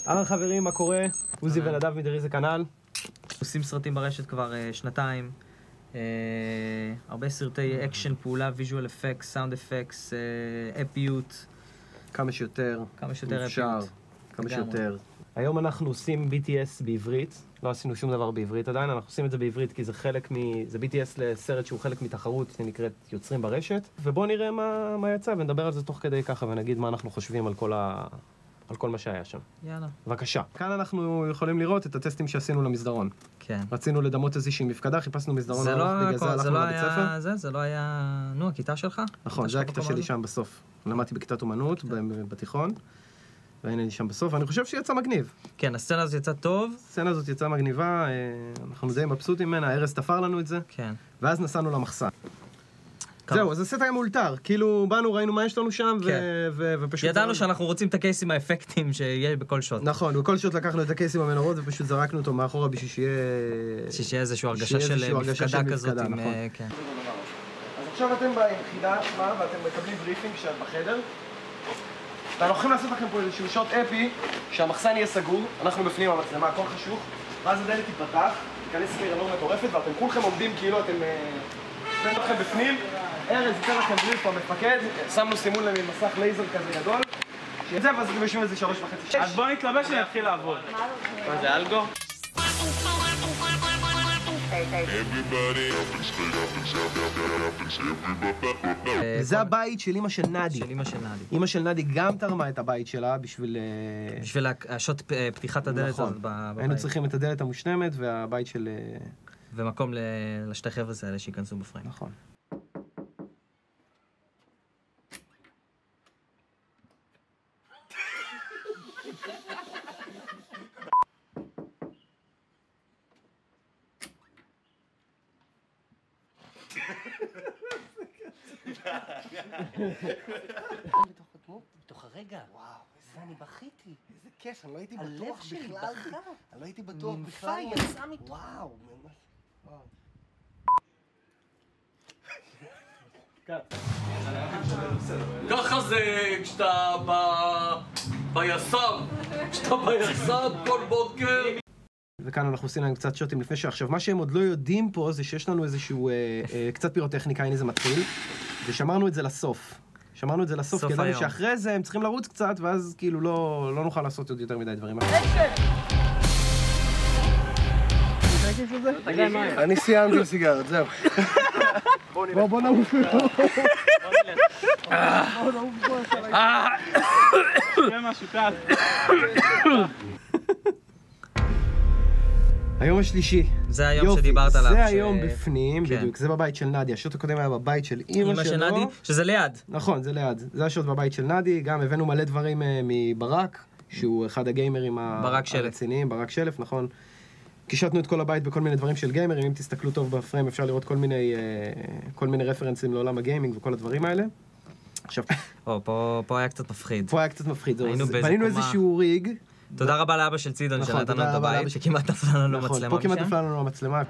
אהלן חברים, מה קורה? עוזי ונדב מדריזה כנ"ל. עושים סרטים ברשת כבר שנתיים. הרבה סרטי אקשן, פעולה, ויז'ואל אפקס, סאונד אפקס, אפיות. כמה שיותר אפשר, כמה שיותר. היום אנחנו עושים BTS בעברית. לא עשינו שום דבר בעברית עדיין, אנחנו עושים את זה בעברית כי זה חלק זה BTS לסרט שהוא חלק מתחרות שנקראת יוצרים ברשת. ובואו נראה מה יצא ונדבר על זה תוך כדי ככה ונגיד מה אנחנו חושבים על כל מה שהיה שם. יאללה. בבקשה. כאן אנחנו יכולים לראות את הטסטים שעשינו למסדרון. כן. רצינו לדמות איזושהי מפקדה, חיפשנו מסדרון ארוך, בגלל זה הלכנו לבית ספר. זה לא היה... נו, הכיתה שלך? נכון, זה הכיתה שלי שם בסוף. למדתי בכיתת אומנות בתיכון, והנה אני שם בסוף, ואני חושב שיצא מגניב. כן, הסצנה הזאת יצאה טוב. הסצנה הזאת יצאה מגניבה, אנחנו די מבסוטים ממנה, ארז תפר לנו את זה. כן. ואז נסענו למחסן. זהו, אז הסט היה מאולתר, כאילו באנו, ראינו מה יש לנו שם, ופשוט... ידענו שאנחנו רוצים את הקייסים האפקטים שיש בכל שוט. נכון, בכל שוט לקחנו את הקייסים המנורות ופשוט זרקנו אותו מאחורה בשביל שיהיה איזושהי הרגשה של מפקדה כזאת עם... אז עכשיו אתם ביחידה עצמה ואתם מקבלים בריפינג בחדר, ואנחנו הולכים לעשות לכם פה איזשהו שוט אפי, שהמחסן יהיה סגור, אנחנו בפנים המצלמה, הכל חשוך, ואז הדלת תיפתח, תיכנס ספירנור מטורפת, ואתם כולכם עומדים כאילו אתם... ניתן לכם בפנים, ארז ייתן לכם בריף המפקד, שמנו סימון למסך לייזר כזה גדול, שזה ואז אתם יושבים איזה 3.5 אז בוא נתלבש ונתחיל לעבוד. מה זה, אלגו? זה הבית של אמא של נדי. אמא של נדי גם תרמה את הבית שלה בשביל השוט פתיחת הדלת הזאת בבית. היינו צריכים את הדלת המושלמת והבית של... ומקום לשתי חבר'ה האלה שיכנסו בפריים. נכון. בתוך הרגע. וואו, ואני בכיתי. איזה כיף, אני לא הייתי הלב בטוח שלי בכלל. בכה. אני לא הייתי בטוח בכלל. מפעל יצא מתוך. וואו, ממש. וואו. ככה זה כשאתה ביס"מ, כל בוקר. וכאן אנחנו עושים להם קצת שוטים לפני שעכשיו. מה שהם עוד לא יודעים פה זה שיש לנו איזשהו קצת פירוטכניקה, הנה זה מתחיל, ושמרנו את זה לסוף. שמרנו את זה לסוף, כי ידענו שאחרי זה הם צריכים לרוץ קצת, ואז כאילו לא נוכל לעשות עוד יותר מדי דברים. אני סיימתי עם סיגרת, זהו. בוא נעוף. זה משהו קל. היום השלישי. זה היום שדיברת עליו. זה היום בפנים, בדיוק. זה בבית של נדי. השוט הקודם היה בבית של אמא שלו. נדי, שזה ליד. נכון, זה ליד. זה השוט בבית של נדי. גם הבאנו מלא דברים מברק, שהוא אחד הגיימרים הרציניים, ברק שלף, נכון. קישטנו את כל הבית בכל מיני דברים של גיימרים. אם תסתכלו טוב בפריים אפשר לראות כל מיני רפרנסים לעולם הגיימינג וכל הדברים האלה. עכשיו... פה היה קצת מפחיד. פה היה קצת מפחיד. בנינו איזשהו ריג. תודה רבה לאבא של צידון שנתנו את הבית, שכמעט נפלה לנו מצלמה משם. פה כמעט נפלה לנו המצלמה.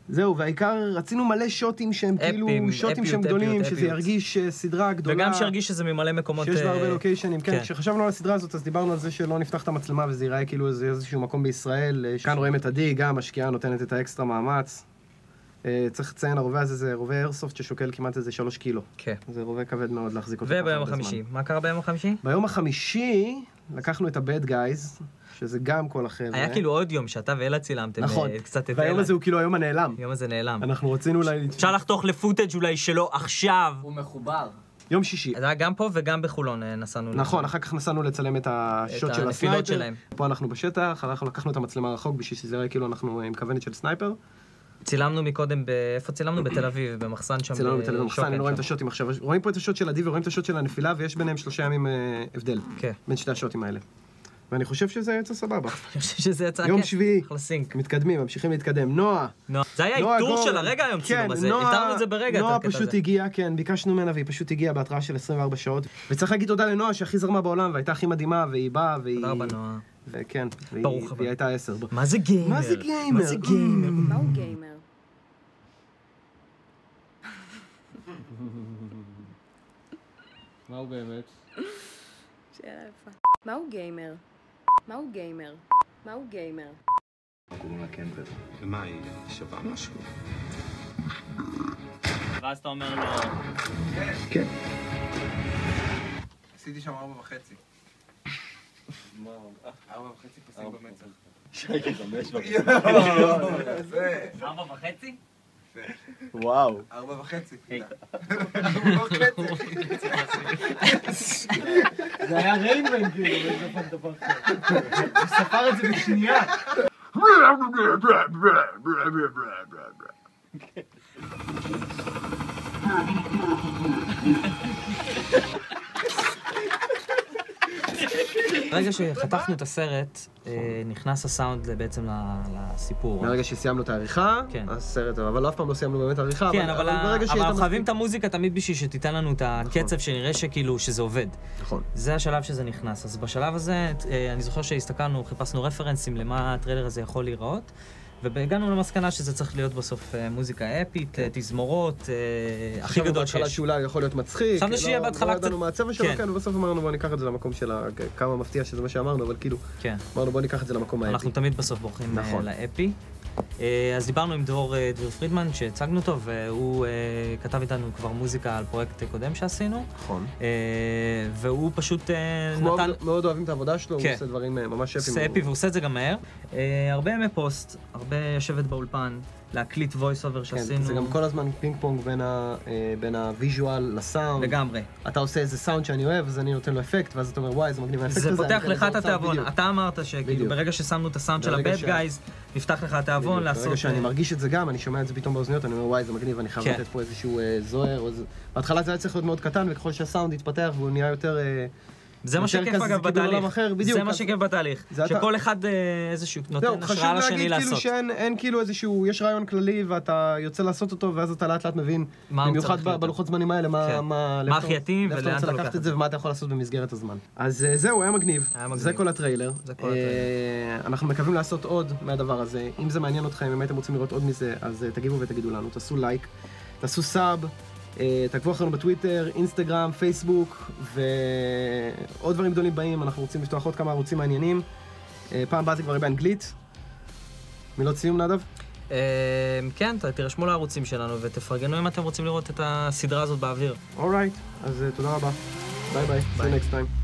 זהו, והעיקר רצינו מלא שוטים שהם כאילו שוטים שהם גדולים, שזה ירגיש סדרה גדולה. וגם שירגיש שזה ממלא מקומות... שיש בה הרבה לוקיישנים, כן. כשחשבנו על הסדרה הזאת, אז דיברנו על זה שלא נפתח את המצלמה וזה ייראה כאילו איזשהו מקום בישראל. כאן רואים את עדי, גם השקיעה נותנת את האקסטרה מאמץ. צריך לציין, הרובה הזה זה רובה איירסופט ששוקל כמעט איזה 3 קילו. כן. זה רובה כבד מאוד להחזיק אותו. וביום החמישי. מה קרה ביום החמישי? ביום החמישי לקחנו את ה-Bad Guys, שזה גם כל החבר'ה. היה כאילו עוד יום שאתה ואלה צילמתם. נכון. קצת את אלה. והיום הזה הוא כאילו היום הנעלם. היום הזה נעלם. אנחנו רצינו אפשר לחתוך לפוטאג' אולי שלו עכשיו. הוא מחובר. יום שישי. זה היה גם פה וגם בחולון נסענו. נכון, אחר כך נסענו לצלם את השוט של הנפילות שלהם. פה אנחנו בשטח, אנחנו לקחנו את המצלמה רחוק בשביל שזה יראה כאילו אנחנו עם כוונת של סנייפר. צילמנו מקודם, איפה צילמנו? בתל אביב, במחסן שם. צילמנו בתל אביב במחסן, רואים את השוטים עכשיו. רואים פה את השוט של עדי ורואים את השוט של הנפילה, ויש ביניהם 3 ימים הבדל. כן. בין שתי השוטים האלה. ואני חושב שזה יצא סבבה. אני חושב שזה יצא, יום שביעי. אחלה סינק. מתקדמים, ממשיכים להתקדם. נועה. זה היה איתור של הרגע היום צילום הזה. איתרנו את זה ברגע. נועה פשוט הגיעה, כן, ביקשנו ממנה והיא פשוט הגיעה בהתראה של 24 שעות. וצריך להגיד תודה לנועה שהכי זרמה בעולם והייתה הכי מדהימה והיא באה והיא... תודה רבה נועה. וכן, והיא הייתה 10. מה זה גיימר? מה זה גיימר? מה זה גיימר? מהו גיימר? מה הוא באמת? שאלה יפה. מהו גיימר? מהו גיימר? מהו גיימר? קוראים לה קמבר. ומה, היא שווה משהו? ואז אתה אומר לו... כן. עשיתי שם 4.5. מה? 4.5 פסים במצח. שייקי, 5 זה. 4.5? וואו. 4.5. 4.5. זה היה ריינמן כאילו, איזה פעם דבר אחר. הוא ספר את זה בשנייה. ברגע שחתכנו את הסרט, נכנס הסאונד בעצם לסיפור. ברגע שסיימנו את העריכה, כן. הסרט, אבל אף פעם לא סיימנו באמת עריכה. כן, אבל ברגע שהיית אנחנו חייבים מספיק- את המוזיקה תמיד בשביל שתיתן לנו את הקצב, שנראה שכאילו שזה עובד. נכון. זה השלב שזה נכנס. אז בשלב הזה, אני זוכר שהסתכלנו, חיפשנו רפרנסים למה הטריילר הזה יכול להיראות, והגענו למסקנה שזה צריך להיות בסוף מוזיקה אפית, תזמורות, הכי גדול בהתחלה שיש. שאולי יכול להיות מצחיק. חשבנו שיהיה בהתחלה לא ידענו קצת- מה הצבע שלו, כן. כן, ובסוף אמרנו בוא ניקח את זה למקום של כמה מפתיע שזה מה שאמרנו, אבל כאילו, כן. אמרנו בוא ניקח את זה למקום האפי. אנחנו תמיד בסוף בורחים נכון. לאפי. אז דיברנו עם דביר פרידמן, שהצגנו אותו, והוא כתב איתנו כבר מוזיקה על פרויקט קודם שעשינו. נכון. והוא פשוט מאוד- נתן... מאוד אוהבים את העבודה שלו, הוא כן. עושה דברים ממש אפים. עושה אפי והוא עושה את זה גם מהר. הרבה ימי פוסט, הרבה יושבת באולפן, להקליט voice over כן, שעשינו. זה גם כל הזמן פינג פונג בין הוויז'ואל לסאונד. לגמרי. אתה עושה איזה סאונד שאני אוהב, אז אני נותן לו אפקט, ואז אתה אומר וואי, זה מגניב האפקט הזה. זה פותח אני לך אתן את לזה התיאבון. בדיוק. אתה אמרת שכאילו בדיוק. ברגע ששמנו את הסאונד של ברגע הבד ש- גייז, נפתח לך התיאבון לעשות... ברגע שאני מרגיש את זה גם, אני שומע את זה פתאום באוזניות, אני אומר וואי, זה מגניב, אני חייב כן. לתת פה איזשהו זוהר. בהתחלה זה היה צריך להיות מאוד קטן, וככל שהסאונד התפתח והוא נהיה יותר... זה מה יותר שכיף כזה, אגב זה כאילו עולם בתהליך. אחר, בדיוק. זה מה שכיף בתהליך. זה אתה- שכל אחד איזשהו זהו, נותן חשוב השראה לשני להגיד כאילו לעשות. שאין כאילו איזשהו, יש רעיון כללי ואתה יוצא לעשות אותו, ואז אתה לאט לאט מבין, מה הוא במיוחד צריך להיות. בלוחות זמנים האלה, כן. מה הכי יתאים לאיפה אתה ולאן רוצה אתה לוקח לקחת את את זה ומה אתה יכול לעשות במסגרת הזמן. אז זהו, היה מגניב. היה מגניב. זה כל הטריילר. זה כל הטריילר. אנחנו מקווים לעשות עוד מהדבר הזה. אם זה מעניין אתכם, אם הייתם רוצים לראות עוד מזה, אז תגיבו ותגידו לנו, תעשו לייק, תעשו סאב. תעקבו אחרינו בטוויטר, אינסטגרם, פייסבוק, ועוד דברים גדולים באים, אנחנו רוצים לפתוח עוד כמה ערוצים מעניינים. פעם הבאה זה כבר יהיה באנגלית. מילות סיום, נדב? כן, תירשמו לערוצים שלנו ותפרגנו אם אתם רוצים לראות את הסדרה הזאת באוויר. אולרייט, אז תודה רבה. ביי ביי, see you next time.